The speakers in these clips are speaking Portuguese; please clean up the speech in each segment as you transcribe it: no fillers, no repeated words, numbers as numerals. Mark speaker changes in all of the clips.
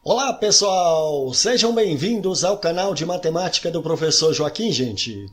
Speaker 1: Olá pessoal, sejam bem-vindos ao canal de matemática do professor Joaquim, gente.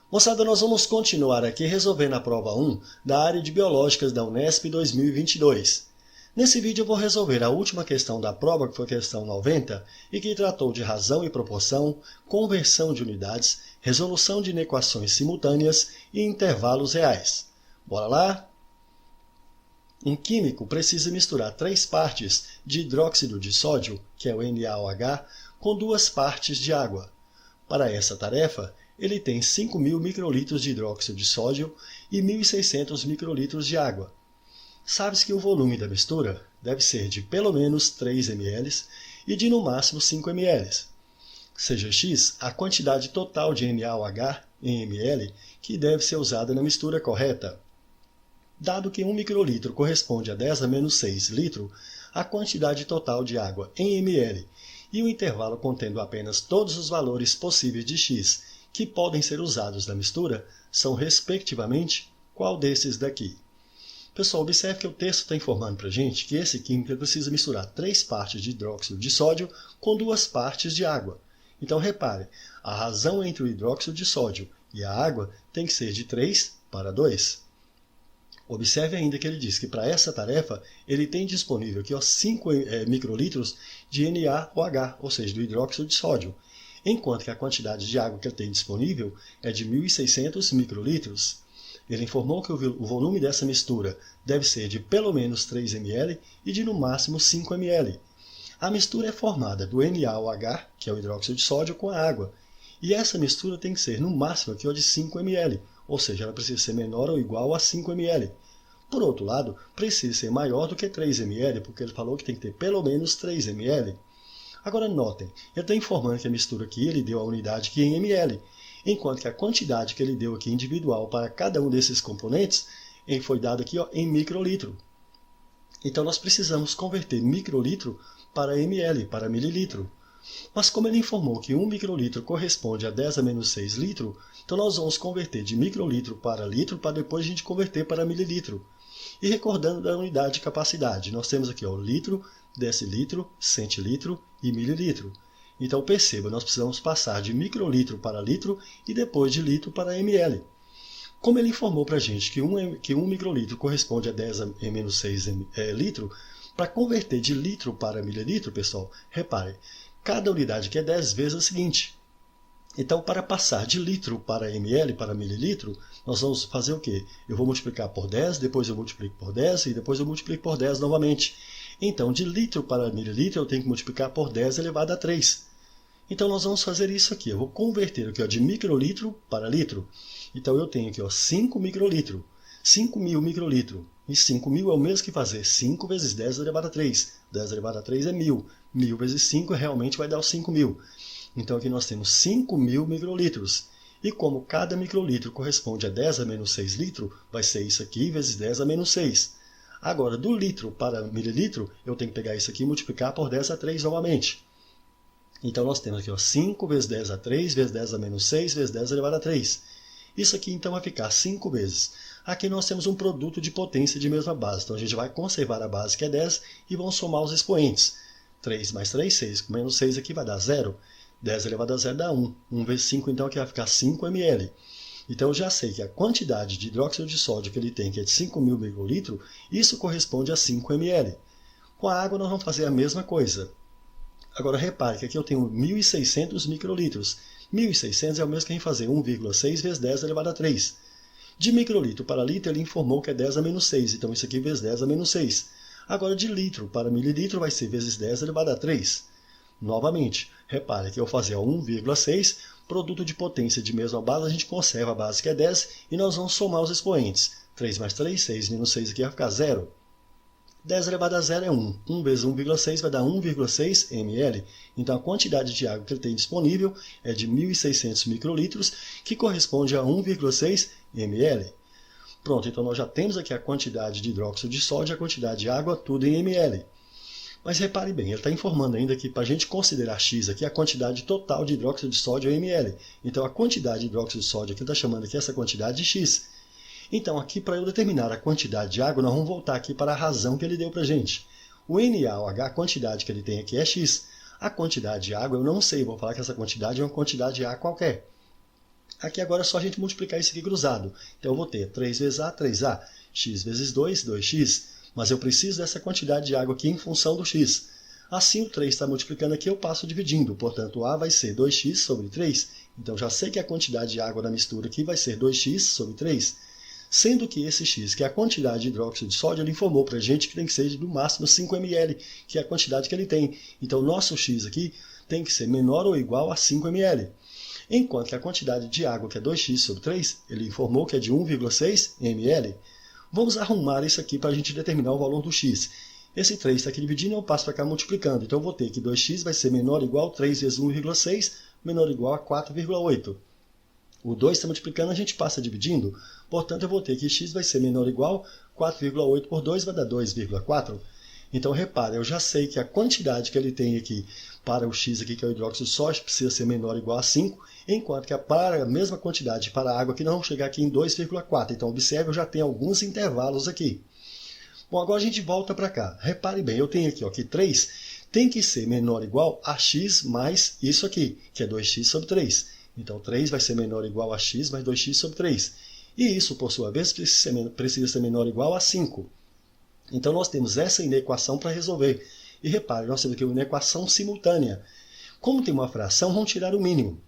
Speaker 1: Moçada, nós vamos continuar aqui resolvendo a prova 1 da área de Biológicas da Unesp 2022. Nesse vídeo eu vou resolver a última questão da prova, que foi a questão 90, e que tratou de razão e proporção, conversão de unidades, resolução de inequações simultâneas e intervalos reais. Bora lá? Um químico precisa misturar 3 partes de hidróxido de sódio, que é o NaOH, com 2 partes de água. Para essa tarefa, ele tem 5.000 microlitros de hidróxido de sódio e 1.600 microlitros de água. Sabe-se que o volume da mistura deve ser de pelo menos 3 ml e de no máximo 5 ml. Seja X a quantidade total de NaOH em ml que deve ser usada na mistura correta. Dado que 1 microlitro corresponde a 10 a menos 6 litro, a quantidade total de água em ml e o intervalo contendo apenas todos os valores possíveis de X que podem ser usados na mistura são, respectivamente, qual desses daqui? Pessoal, observe que o texto está informando para a gente que esse químico precisa misturar 3 partes de hidróxido de sódio com 2 partes de água. Então, repare, a razão entre o hidróxido de sódio e a água tem que ser de 3 para 2. Observe ainda que ele diz que para essa tarefa ele tem disponível aqui 5 microlitros de NaOH, ou seja, do hidróxido de sódio, enquanto que a quantidade de água que ele tem disponível é de 1.600 microlitros. Ele informou que o volume dessa mistura deve ser de pelo menos 3 ml e de no máximo 5 ml. A mistura é formada do NaOH, que é o hidróxido de sódio, com a água, e essa mistura tem que ser no máximo aqui de 5 ml. Ou seja, ela precisa ser menor ou igual a 5 ml. Por outro lado, precisa ser maior do que 3 ml, porque ele falou que tem que ter pelo menos 3 ml. Agora notem, ele está informando que a mistura aqui ele deu a unidade aqui em ml, enquanto que a quantidade que ele deu aqui individual para cada um desses componentes foi dada aqui em microlitro. Então nós precisamos converter microlitro para ml, para mililitro. Mas como ele informou que 1 microlitro corresponde a 10 a menos 6 litro, então nós vamos converter de microlitro para depois a gente converter para mililitro. E recordando da unidade de capacidade, nós temos aqui litro, decilitro, centilitro e mililitro. Então perceba, nós precisamos passar de microlitro para litro e depois de litro para ml. Como ele informou para a gente que 1 microlitro corresponde a 10 a menos 6 litro, para converter de litro para mililitro, pessoal, repare, cada unidade que é 10 vezes a seguinte. Então, para passar de litro para ml, para mililitro, nós vamos fazer o quê? Eu vou multiplicar por 10, depois eu multiplico por 10 e depois eu multiplico por 10 novamente. Então, de litro para mililitro, eu tenho que multiplicar por 10 elevado a 3. Então, nós vamos fazer isso aqui. Eu vou converter aqui de microlitro para litro. Então, eu tenho aqui 5 microlitro, 5.000 microlitro. E 5.000 é o mesmo que fazer 5 vezes 10 elevado a 3. 10 elevado a 3 é 1.000. 1.000 vezes 5 realmente vai dar os 5.000. Então aqui nós temos 5.000 microlitros. E como cada microlitro corresponde a 10 a menos 6 litros, vai ser isso aqui vezes 10 a menos 6. Agora, do litro para mililitro, eu tenho que pegar isso aqui e multiplicar por 10 a 3 novamente. Então nós temos aqui 5 vezes 10 a 3, vezes 10 a menos 6, vezes 10 elevado a 3. Isso aqui então vai ficar 5 vezes. Aqui nós temos um produto de potência de mesma base. Então a gente vai conservar a base que é 10 e vamos somar os expoentes. 3 mais 3, 6. Com menos 6 aqui vai dar 0. 10 elevado a 0 dá 1. 1 vezes 5, então, aqui vai ficar 5 ml. Então, eu já sei que a quantidade de hidróxido de sódio que ele tem, que é de 5.000 microlitros, isso corresponde a 5 ml. Com a água, nós vamos fazer a mesma coisa. Agora, repare que aqui eu tenho 1.600 microlitros. 1.600 é o mesmo que a gente fazer 1,6 vezes 10 elevado a 3. De microlitro para litro, ele informou que é 10 a menos 6. Então, isso aqui vezes 10 a menos 6. Agora, de litro para mililitro, vai ser vezes 10 elevado a 3. Novamente, repare que eu fazer 1,6, produto de potência de mesma base, a gente conserva a base que é 10 e nós vamos somar os expoentes. 3 mais 3, 6, menos 6 aqui vai ficar 0. 10 elevado a 0 é 1. 1 vezes 1,6 vai dar 1,6 ml. Então a quantidade de água que ele tem disponível é de 1.600 microlitros, que corresponde a 1,6 ml. Pronto, então nós já temos aqui a quantidade de hidróxido de sódio e a quantidade de água, tudo em ml. Mas repare bem, ele está informando ainda que para a gente considerar X aqui a quantidade total de hidróxido de sódio é ml. Então a quantidade de hidróxido de sódio aqui está chamando aqui essa quantidade de X. Então aqui para eu determinar a quantidade de água, nós vamos voltar aqui para a razão que ele deu para a gente. O NaOH, a quantidade que ele tem aqui é X. A quantidade de água eu não sei, vou falar que essa quantidade é uma quantidade de A qualquer. Aqui agora é só a gente multiplicar isso aqui cruzado. Então eu vou ter 3 vezes A, 3A, x vezes 2, 2x. Mas eu preciso dessa quantidade de água aqui em função do x. Assim o 3 está multiplicando aqui, eu passo dividindo. Portanto, o A vai ser 2x sobre 3. Então já sei que a quantidade de água da mistura aqui vai ser 2x sobre 3. Sendo que esse x, que é a quantidade de hidróxido de sódio, ele informou para a gente que tem que ser no máximo 5 ml, que é a quantidade que ele tem. Então o nosso x aqui tem que ser menor ou igual a 5 ml. Enquanto que a quantidade de água, que é 2x sobre 3, ele informou que é de 1,6 ml. Vamos arrumar isso aqui para a gente determinar o valor do x. Esse 3 está aqui dividindo, eu passo para cá multiplicando. Então eu vou ter que 2x vai ser menor ou igual a 3 vezes 1,6, menor ou igual a 4,8. O 2 está multiplicando, a gente passa dividindo. Portanto, eu vou ter que x vai ser menor ou igual a 4,8 por 2 vai dar 2,4. Então, repare, eu já sei que a quantidade que ele tem aqui para o x aqui, que é o hidróxido de sódio, precisa ser menor ou igual a 5, enquanto que para a mesma quantidade para a água aqui, nós vamos chegar aqui em 2,4. Então, observe, eu já tenho alguns intervalos aqui. Bom, agora a gente volta para cá. Repare bem, eu tenho aqui, ó, que 3 tem que ser menor ou igual a x mais isso aqui, que é 2x sobre 3. Então, 3 vai ser menor ou igual a x mais 2x sobre 3. E isso, por sua vez, precisa ser menor ou igual a 5. Então, nós temos essa inequação para resolver. E repare, nós temos aqui uma inequação simultânea. Como tem uma fração, vamos tirar o mínimo.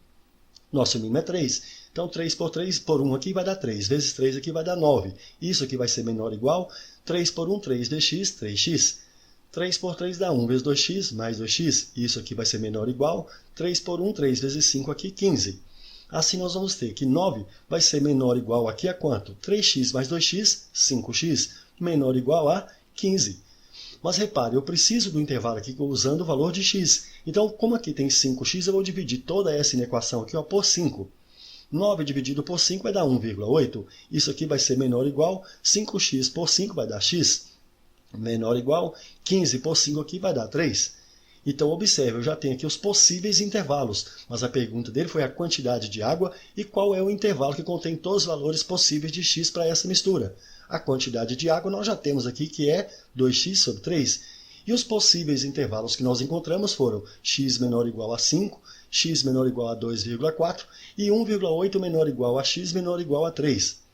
Speaker 1: Nosso mínimo é 3. Então, 3 por 3 por 1 aqui vai dar 3. Vezes 3 aqui vai dar 9. Isso aqui vai ser menor ou igual. 3 por 1, 3dx, 3x. 3 por 3 dá 1 vezes 2x, mais 2x. Isso aqui vai ser menor ou igual. 3 por 1, 3 vezes 5 aqui, 15. Assim, nós vamos ter que 9 vai ser menor ou igual aqui a quanto? 3x mais 2x, 5x, menor ou igual a 15. Mas repare, eu preciso do intervalo aqui usando o valor de x. Então, como aqui tem 5x, eu vou dividir toda essa inequação aqui, ó, por 5. 9 dividido por 5 vai dar 1,8. Isso aqui vai ser menor ou igual, 5x por 5 vai dar x. Menor ou igual, 15 por 5 aqui vai dar 3. Então, observe, eu já tenho aqui os possíveis intervalos, mas a pergunta dele foi a quantidade de água e qual é o intervalo que contém todos os valores possíveis de x para essa mistura. A quantidade de água nós já temos aqui, que é 2x sobre 3. E os possíveis intervalos que nós encontramos foram x menor ou igual a 5, x menor ou igual a 2,4 e 1,8 menor ou igual a x menor ou igual a 3.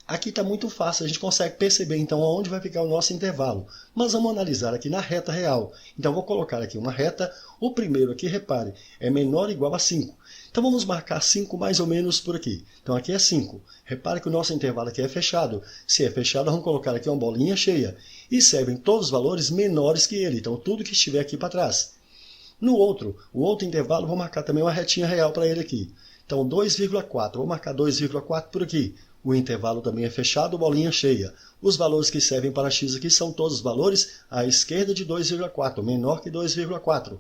Speaker 1: Aqui está muito fácil, a gente consegue perceber então aonde vai ficar o nosso intervalo. Mas vamos analisar aqui na reta real. Então vou colocar aqui uma reta, o primeiro aqui, repare, é menor ou igual a 5. Então vamos marcar 5 mais ou menos por aqui. Então aqui é 5. Repare que o nosso intervalo aqui é fechado. Se é fechado, vamos colocar aqui uma bolinha cheia. E servem todos os valores menores que ele, então tudo que estiver aqui para trás. No outro, o outro intervalo, vou marcar também uma retinha real para ele aqui. Então 2,4, vou marcar 2,4 por aqui. O intervalo também é fechado, bolinha cheia. Os valores que servem para x aqui são todos os valores à esquerda de 2,4, menor que 2,4.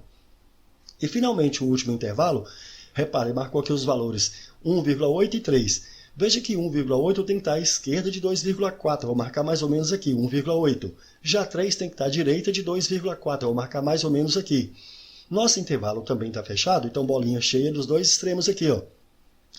Speaker 1: E finalmente o último intervalo, repare, marcou aqui os valores 1,8 e 3. Veja que 1,8 tem que estar à esquerda de 2,4, vou marcar mais ou menos aqui, 1,8. Já 3 tem que estar à direita de 2,4, vou marcar mais ou menos aqui. Nosso intervalo também está fechado, então bolinha cheia dos dois extremos aqui, ó.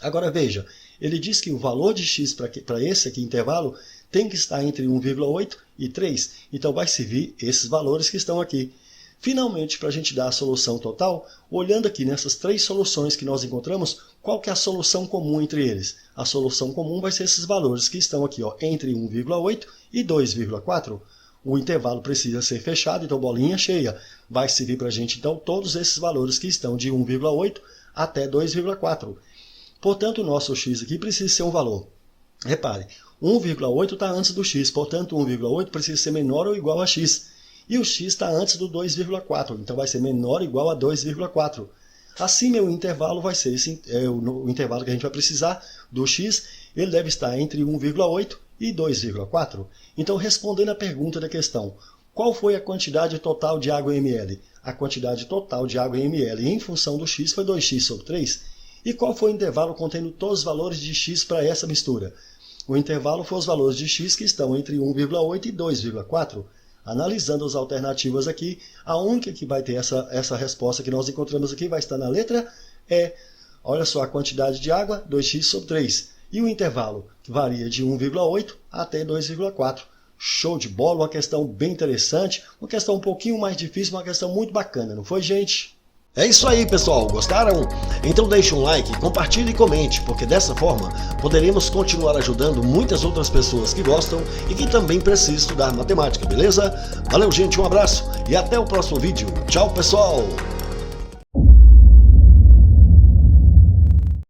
Speaker 1: Agora veja, ele diz que o valor de x para esse aqui intervalo tem que estar entre 1,8 e 3. Então vai servir esses valores que estão aqui. Finalmente, para a gente dar a solução total, olhando aqui nessas três soluções que nós encontramos, qual que é a solução comum entre eles? A solução comum vai ser esses valores que estão aqui, ó, entre 1,8 e 2,4. O intervalo precisa ser fechado, então bolinha cheia. Vai servir para a gente, então, todos esses valores que estão de 1,8 até 2,4. Portanto, o nosso x aqui precisa ser um valor. Repare, 1,8 está antes do x, portanto, 1,8 precisa ser menor ou igual a x. E o x está antes do 2,4, então vai ser menor ou igual a 2,4. Assim, meu intervalo vai ser o intervalo que a gente vai precisar do x, ele deve estar entre 1,8 e 2,4. Então, respondendo a pergunta da questão, qual foi a quantidade total de água em ml? A quantidade total de água em ml em função do x foi 2x sobre 3. E qual foi o intervalo contendo todos os valores de x para essa mistura? O intervalo foi os valores de x que estão entre 1,8 e 2,4. Analisando as alternativas aqui, a única que vai ter essa resposta que nós encontramos aqui vai estar na letra E. Olha só a quantidade de água, 2x sobre 3. E o intervalo, que varia de 1,8 até 2,4. Show de bola, uma questão bem interessante, uma questão um pouquinho mais difícil, uma questão muito bacana, não foi, gente? É isso aí, pessoal. Gostaram? Então deixe um like, compartilhe e comente, porque dessa forma poderemos continuar ajudando muitas outras pessoas que gostam e que também precisam estudar matemática, beleza? Valeu, gente, um abraço e até o próximo vídeo. Tchau, pessoal!